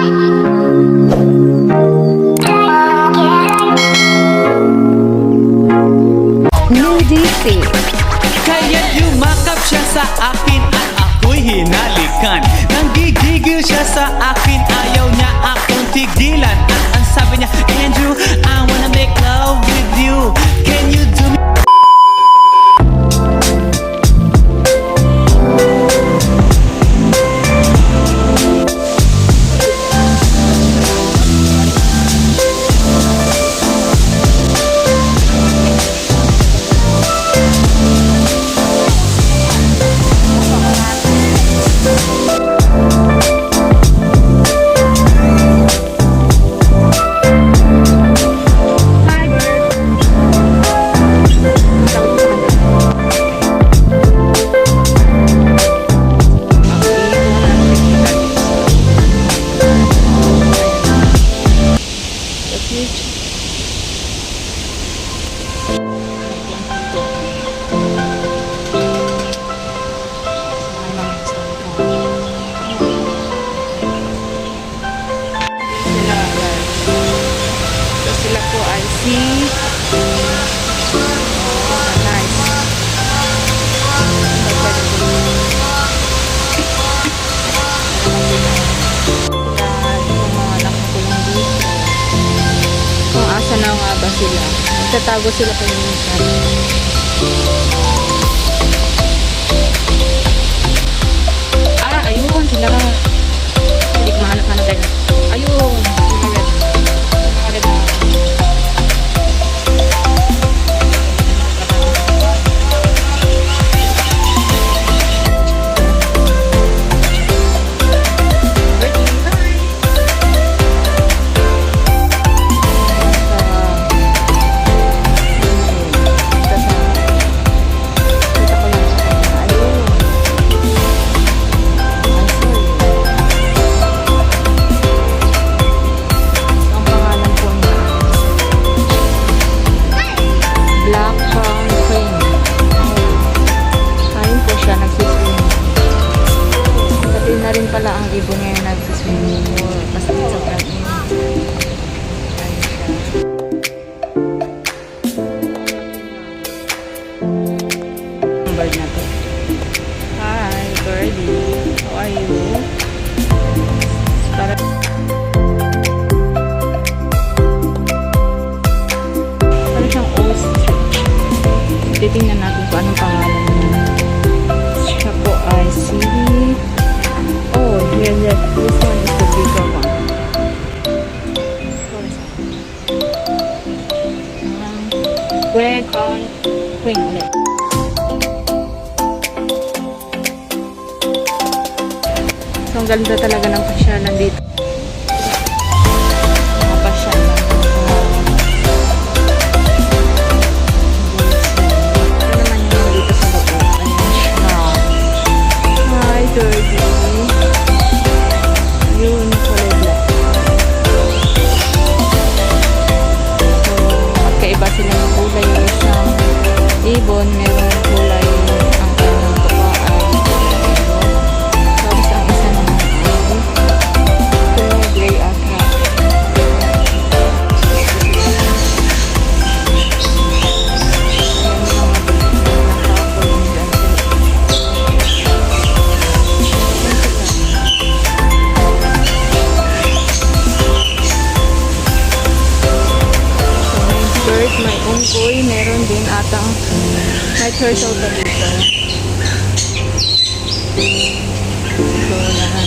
Nudity. Kaya't yumakap siya sa akin at ako'y hinalikan. Nanggigigil siya sa akin, ayaw niya akong tigilan. At ang sabi niya, Andrew, I wanna make love with you. Can you do me? Sila po ay si nice. Yung mga nakakulong dito. Kung asa na nga ba sila? Tatago sila paminsan. Ayun sila nga. Hindi ko mahanap-hanap tayo. Ayun. Pala ang ibon ngayon nagsiswimming pool kasi sobrang init. Ang bird na to. Hi birdie, how are you? Para siyang ostrich. Titingnan natin kung anong pangalan niya. Siya po ay si yes, this one is the bigger one. Red on winglet. So, ang ganda talaga ng pasyalan dito. Mga pasyalan. Ito naman yung dito sa loob. Ayan siya. Hi, Dirty. Yun, kulay black. So, magkaiba sila ng kulay. Yung isang ibon, meron kulay ang kanyang tuka ay tapos ang isa naman ay kulay gray at black. May unggoy, meron din atang may turtle pa dito. So, lahat.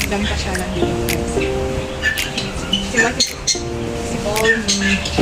Dami pa siya lang dito. Si Paul, Mike,